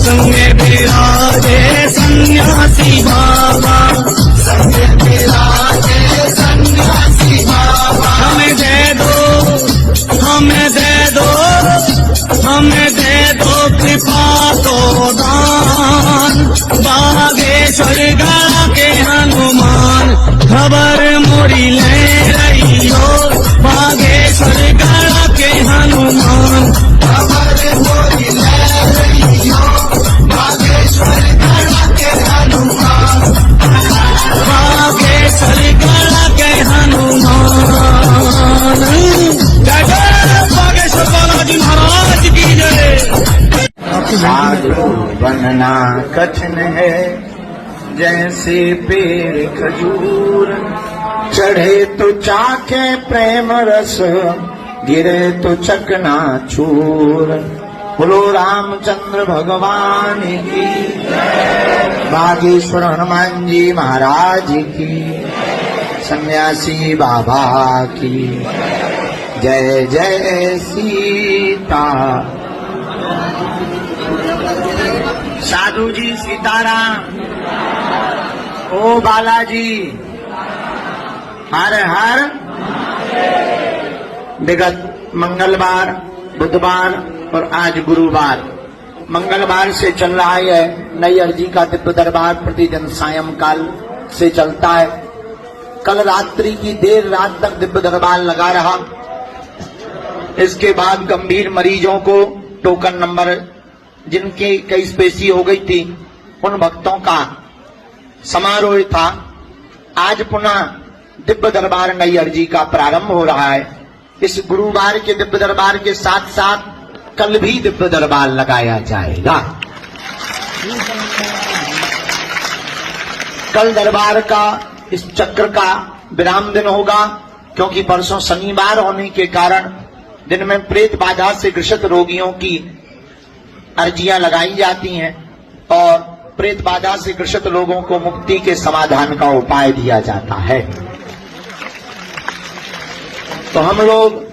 संगे विराजे सन्यासी बाबा, संगे विराजे सन्यासी बाबा। हमें दे दो, हमें दे दो, हमें दे दो कृपा तो दान, बागेश्वर गढ़ के हनुमान खबर मोरी ले रही हो, बागेश्वर गढ़ के हनुमान खबर मोरी ले रही हो, बागेश्वर गढ़ के हनुमान, बागेश्वर गढ़ के हनुमान। जय जय बागेश्वर बालाजी महाराज की जय। साधु बनना कठिन है जैसे पेड़ खजूर, चढ़े तो चाखे प्रेम रस, गिरे तो चकना चूर। बोलो रामचंद्र भगवान की, बागेश्वर हनुमान जी महाराज की, सन्यासी बाबा की जय जय सीता। साधु जी सीताराम, ओ बालाजी हर हर। विगत मंगलवार, बुधवार और आज गुरुवार, मंगलवार से चल रहा है नैयर जी का दिव्य दरबार, प्रतिदिन सायंकाल से चलता है। कल रात्रि की देर रात तक दिव्य दरबार लगा रहा। इसके बाद गंभीर मरीजों को टोकन नंबर जिनकी कई स्पेसी हो गई थी, उन भक्तों का समारोह था। आज पुनः दिव्य दरबार नैयर जी का प्रारंभ हो रहा है। इस गुरुवार के दिव्य दरबार के साथ साथ कल भी दिव्य दरबार लगाया जाएगा। कल दरबार का इस चक्र का विराम दिन होगा, क्योंकि परसों शनिवार होने के कारण दिन में प्रेत बाधा से ग्रसित रोगियों की अर्जियां लगाई जाती हैं और प्रेत बाधा से ग्रसित लोगों को मुक्ति के समाधान का उपाय दिया जाता है। तो हम लोग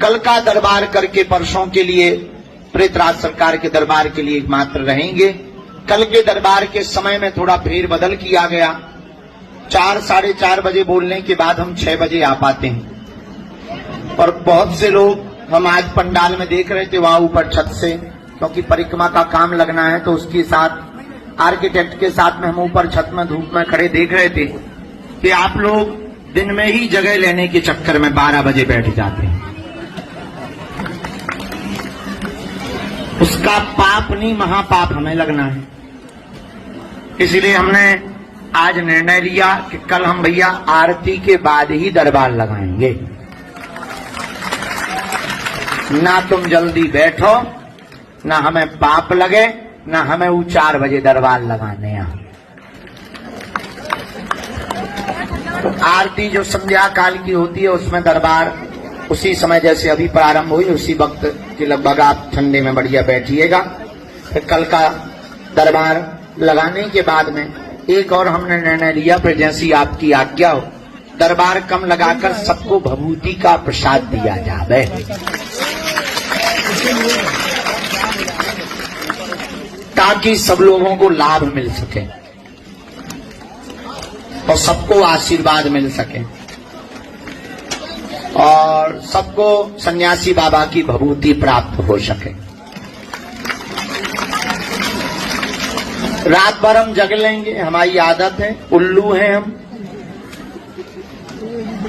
कल का दरबार करके परसों के लिए प्रेतराज सरकार के दरबार के लिए मात्र रहेंगे। कल के दरबार के समय में थोड़ा फेर बदल किया गया। 4 साढ़े 4 बजे बोलने के बाद हम 6 बजे आ पाते हैं। और बहुत से लोग हम आज पंडाल में देख रहे थे वहां ऊपर छत से, क्योंकि परिक्रमा का काम लगना है, तो उसके साथ आर्किटेक्ट के साथ में हम ऊपर छत में धूप में खड़े देख रहे थे कि आप लोग दिन में ही जगह लेने के चक्कर में 12 बजे बैठ जाते हैं। उसका पाप नहीं, महापाप हमें लगना है। इसलिए हमने आज निर्णय लिया कि कल हम भैया आरती के बाद ही दरबार लगाएंगे। ना तुम जल्दी बैठो, ना हमें पाप लगे, ना हमें वो 4 बजे दरबार लगाने यहाँ। तो आरती जो संध्या काल की होती है उसमें दरबार उसी समय जैसे अभी प्रारंभ हुई उसी वक्त के लगभग आप ठंडे में बढ़िया बैठिएगा। फिर कल का दरबार लगाने के बाद में एक और हमने निर्णय लिया, फिर जैसी आपकी आज्ञा हो, दरबार कम लगाकर सबको भभूति का प्रसाद दिया जाए, ताकि सब लोगों को लाभ मिल सके और सबको आशीर्वाद मिल सके और सबको सन्यासी बाबा की भभूति प्राप्त हो सके। रात भर हम जग लेंगे, हमारी आदत है, उल्लू हैं हम।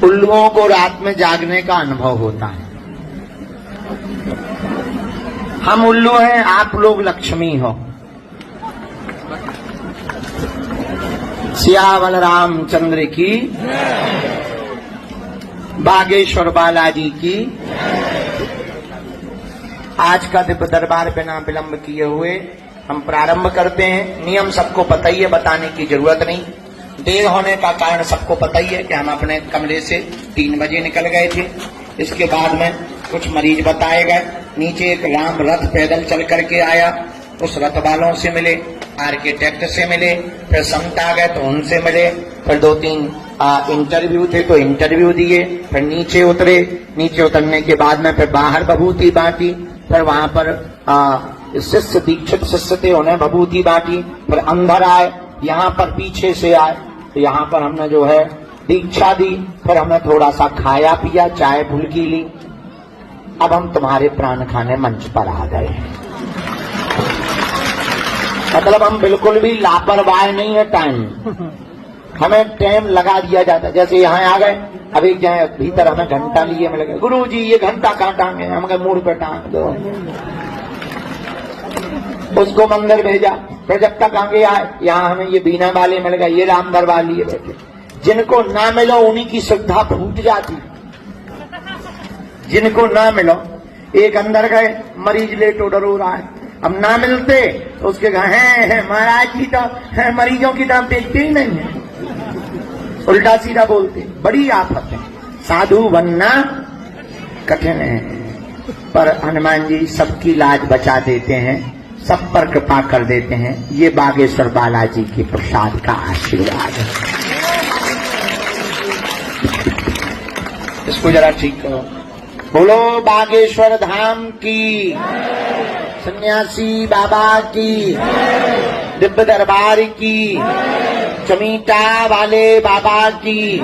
उल्लुओं को रात में जागने का अनुभव होता है। हम उल्लू हैं, आप लोग लक्ष्मी हो। सियावल रामचंद्र की, बागेश्वर बालाजी की। आज का दिव्य दरबार बिना विलंब किए हुए हम प्रारंभ करते हैं। नियम सबको पता ही है, बताने की जरूरत नहीं। देर होने का कारण सबको पता ही है कि हम अपने कमरे से 3 बजे निकल गए थे। इसके बाद में कुछ मरीज बताए गए। नीचे एक राम रथ पैदल चल करके आया, उस रथ वालों से मिले, आर्किटेक्ट से मिले, फिर संत आ गए तो उनसे मिले, फिर 2-3 इंटरव्यू थे तो इंटरव्यू दिए, फिर नीचे उतरे। नीचे उतरने के बाद में फिर बाहर भभूति बांटी, फिर वहां पर शिष्य दीक्षित शिष्य थे, उन्हें भभूति बांटी, फिर अंदर आए, यहाँ पर पीछे से आए, तो यहाँ पर हमने जो है दीक्षा दी, फिर हमने थोड़ा सा खाया पिया, चाय फुल्की ली। अब हम तुम्हारे प्राण खाने मंच पर आ गए हैं। मतलब हम बिल्कुल भी लापरवाह नहीं है, टाइम हमें टाइम लगा दिया जाता है। जैसे यहाँ आ गए, अभी जाए भीतर हमें घंटा लिए में लगे, गुरु जी ये घंटा कहाँ टांगे, हम कहे मूड पे टांग दो। उसको मंदिर भेजा, फिर जब तक आगे आए, यहाँ हमें ये बीना वाले मिल गए, ये राम दरबार लिए बैठे। जिनको ना मिलो उन्हीं की श्रद्धा फूट जाती, जिनको ना मिलो। एक अंदर गए, मरीज लेटो डरो रहा है, अब ना मिलते तो उसके कहा है महाराज जी तो है, मरीजों की तरफ देखते ही नहीं है, उल्टा सीधा बोलते। बड़ी आफत है, साधु बनना कठिन है, पर हनुमान जी सबकी लाज बचा देते हैं, सब पर कृपा कर देते हैं। ये बागेश्वर बालाजी के प्रसाद का आशीर्वाद है। इसको जरा ठीक करो, बोलो बागेश्वर धाम की, सन्यासी बाबा की, दिव्य दरबार की, चमीटा वाले बाबा की,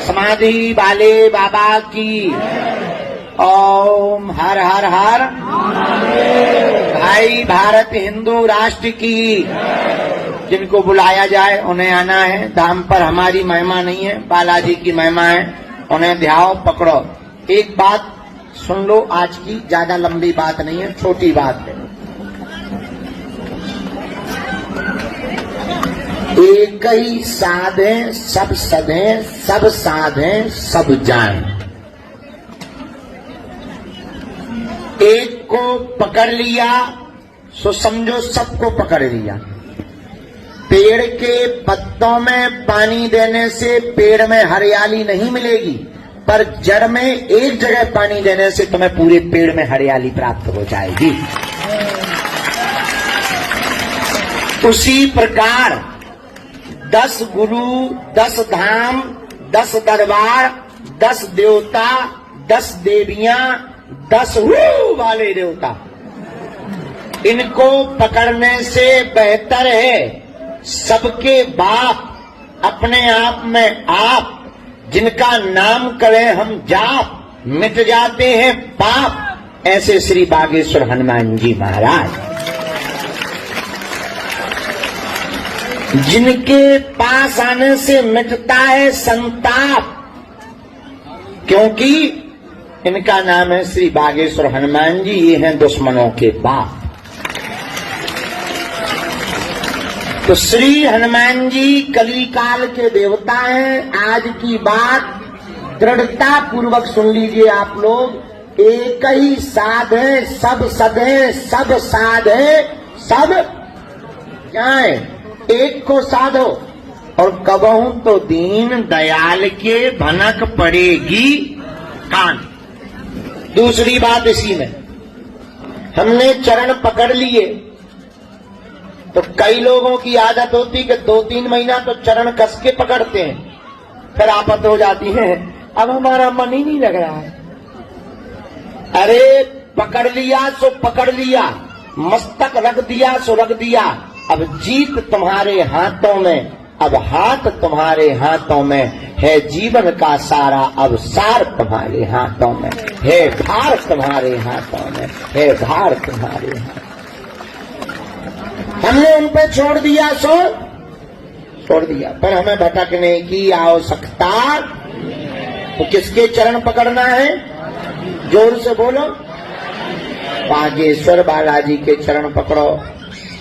समाधि वाले बाबा की। ओम हर हर हर भाई भारत हिंदू राष्ट्र की। जिनको बुलाया जाए उन्हें आना है धाम पर। हमारी महिमा नहीं है, बालाजी की महिमा है, उन्हें ध्याओ पकड़ो। एक बात सुन लो, आज की ज्यादा लंबी बात नहीं है, छोटी बात है। एक ही साधे सब सधे, सब साधे सब जाएं। एक को पकड़ लिया सो समझो सबको पकड़ लिया। पेड़ के पत्तों में पानी देने से पेड़ में हरियाली नहीं मिलेगी, पर जड़ में एक जगह पानी देने से तुम्हें पूरे पेड़ में हरियाली प्राप्त हो जाएगी। उसी प्रकार 10 गुरु, 10 धाम, 10 दरबार, 10 देवता, 10 देवियां, 10 वाले देवता, इनको पकड़ने से बेहतर है सबके बाप, अपने आप में आप, जिनका नाम करें हम जाप, मिट जाते हैं पाप। ऐसे श्री बागेश्वर हनुमान जी महाराज, जिनके पास आने से मिटता है संताप, क्योंकि इनका नाम है श्री बागेश्वर हनुमान जी। ये हैं दुश्मनों के बाप। तो श्री हनुमान जी कलिकाल के देवता हैं। आज की बात दृढ़ता पूर्वक सुन लीजिए आप लोग। एक ही साध है, सब सद है, सब साध है, सब क्या है? एक को साधो और कबहू तो दीन दयाल के भनक पड़ेगी कान। दूसरी बात इसी में, हमने चरण पकड़ लिए तो कई लोगों की आदत होती कि 2-3 महीना तो चरण कस के पकड़ते हैं, फिर आफत हो जाती है, अब हमारा मन ही नहीं लग रहा है। अरे पकड़ लिया सो पकड़ लिया, मस्तक रख दिया सो रख दिया। अब जीत तुम्हारे हाथों में, अब हाथ तुम्हारे हाथों में है, जीवन का सारा अब सार तुम्हारे हाथों में है, भार तुम्हारे हाथों में है, भार तुम्हारे हाथ। हमने उन पे छोड़ दिया सो छोड़ दिया, पर हमें भटकने की आवश्यकता। तो किसके चरण पकड़ना है? जोर से बोलो, बागेश्वर बालाजी के चरण पकड़ो,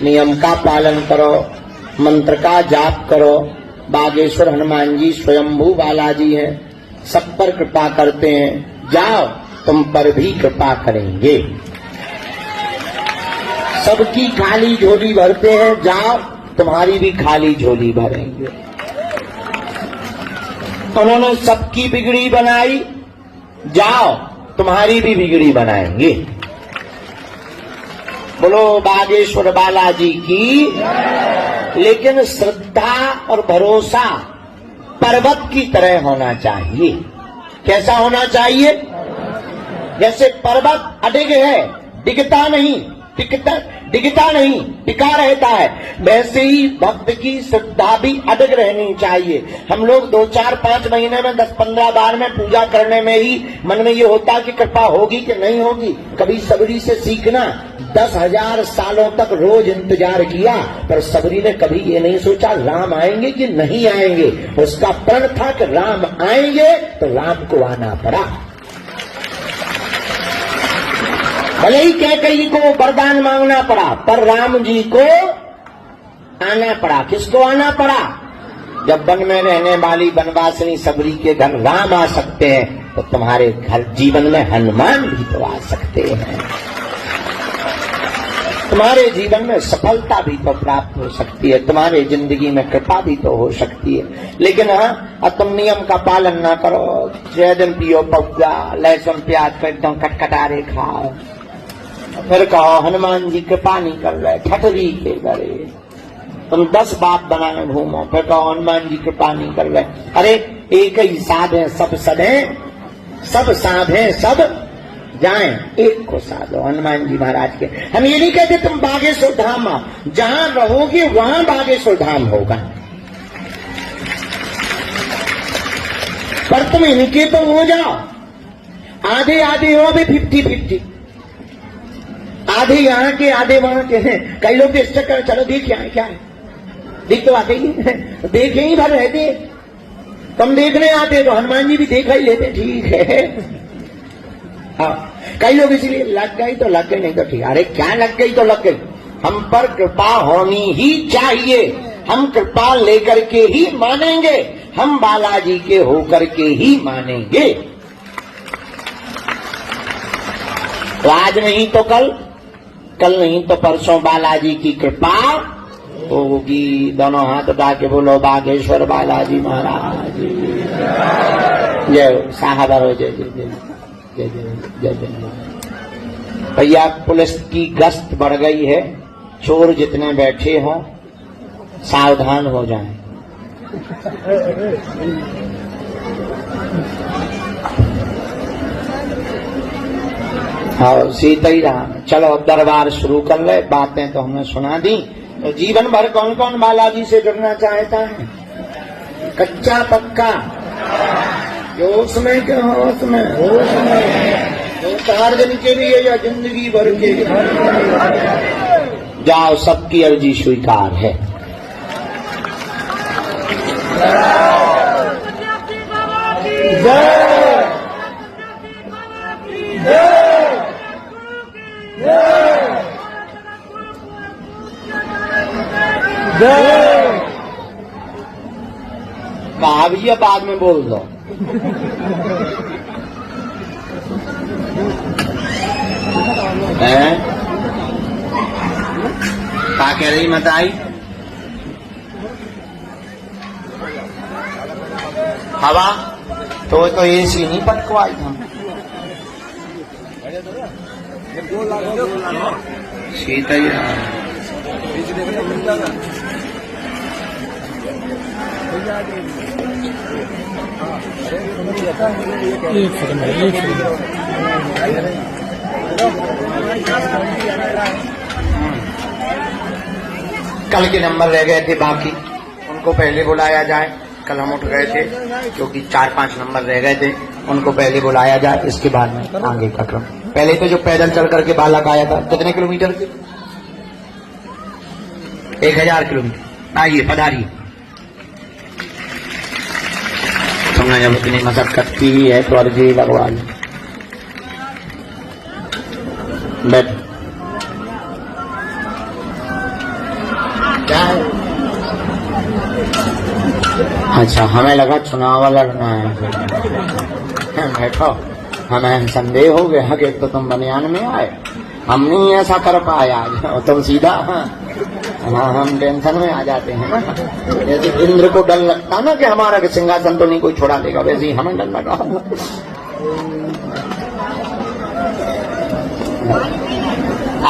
नियम का पालन करो, मंत्र का जाप करो। बागेश्वर हनुमान जी स्वयंभू बालाजी हैं, सब पर कृपा करते हैं। जाओ, तुम पर भी कृपा करेंगे। सबकी खाली झोली भरते हैं, जाओ तुम्हारी भी खाली झोली भरेंगे। उन्होंने सबकी बिगड़ी बनाई, जाओ तुम्हारी भी बिगड़ी बनाएंगे। बोलो बागेश्वर बालाजी की। लेकिन श्रद्धा और भरोसा पर्वत की तरह होना चाहिए। कैसा होना चाहिए? जैसे पर्वत अडिग है, डिगता नहीं, दिखता नहीं, टिका रहता है। वैसे ही भक्त की श्रद्धा भी अडग रहनी चाहिए। हम लोग 2, 4, 5 महीने में 10, 15 बार में पूजा करने में ही मन में ये होता कि कृपा होगी कि नहीं होगी। कभी सबरी से सीखना, 10,000 सालों तक रोज इंतजार किया, पर सबरी ने कभी ये नहीं सोचा राम आएंगे कि नहीं आएंगे। उसका प्रण था कि राम आएंगे, तो राम को आना पड़ा। भले ही कैकेयी को वरदान मांगना पड़ा, पर राम जी को आना पड़ा। किसको आना पड़ा? जब वन में रहने वाली वनवासिनी सबरी के घर राम आ सकते हैं, तो तुम्हारे घर जीवन में हनुमान भी तो आ सकते हैं। तुम्हारे जीवन में सफलता भी तो प्राप्त हो सकती है, तुम्हारे जिंदगी में कृपा भी तो हो सकती है। लेकिन हाँ, तुम नियम का पालन ना करो, जैदन पियो पौधा, लहसुन प्याज को एकदम कटकटारे खाओ, फिर कहो हनुमान जी कृपा नहीं कर रहे, ठठरी के गरे। तुम 10 बाप बनाए घूमो, फिर कहो हनुमान जी कृपा नहीं कर रहे। अरे एक ही साध है सब सदे, सब साध है सब जाएं, एक को साधो। हनुमान जी महाराज के हम ये नहीं कहते तुम बागेश्वर धाम आओ, जहां रहोगे वहां बागेश्वर धाम होगा, पर तुम इनके तो हो जाओ। आधे आधे हो, अभी 50-50, आधे यहाँ के आधे वहां के हैं। कई लोग इस चक्कर चलो देख आए, क्या है देख तो आते ही देखे ही भर रहते। तुम देखने आते तो हनुमान जी भी देखा ही लेते, ठीक है। हाँ, कई लोग इसीलिए लग गई तो लग गई, नहीं तो ठीक। अरे क्या लग गई तो लग गई, हम पर कृपा होनी ही चाहिए। हम कृपा लेकर के ही मानेंगे, हम बालाजी के होकर के ही मानेंगे। तो आज नहीं तो कल, कल नहीं तो परसों बालाजी की कृपा होगी। दोनों हाथ उठा के बोलो बागेश्वर बालाजी महाराज जय। साहबा हो जय जय जय जय जय जय जय। भैया पुलिस की गश्त बढ़ गई है, चोर जितने बैठे हों सावधान हो जाएं। हाँ सीता ही रहा। चलो अब दरबार शुरू कर ले। बातें तो हमने सुना दी। तो जीवन भर कौन कौन बालाजी से जुड़ना चाहता है? कच्चा पक्का, जोश में क्या होश में, तो 4 दिन के लिए या जिंदगी भर के? जाओ, सबकी अर्जी स्वीकार है। कहा भी है, बाद में बोल दो। क्या कह रही मत आई? हवा तो एसी नहीं पटकवाई हम। सीता ही कल के नंबर रह गए थे, बाकी उनको पहले बुलाया जाए। कल हम उठ गए थे क्योंकि 4-5 नंबर रह गए थे, उनको पहले बुलाया जाए, इसके बाद में आगे का क्रम। पहले तो जो पैदल चल करके बालक आया था, कितने किलोमीटर के? 1000 किलोमीटर। आइए पधारिए। तुमने जब इतनी मशक्कत की है तो अर्जी लगवा ली। बैठ। क्या है? अच्छा, हमें लगा चुनाव लड़ना है। बैठो, हमें संदेह हो गया कि तो तुम बनियान में आए, हम नहीं ऐसा कर पाए आज। तुम सीधा हाँ, हम टेंशन में आ जाते हैं ना। जैसे इंद्र को डर लगता ना कि हमारा के सिंहासन तो नहीं कोई छोड़ा देगा, वैसे ही हमें डर लगा।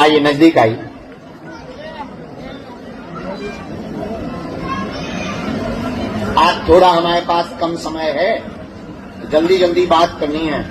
आइए नजदीक आइए। आज थोड़ा हमारे पास कम समय है, जल्दी जल्दी बात करनी है।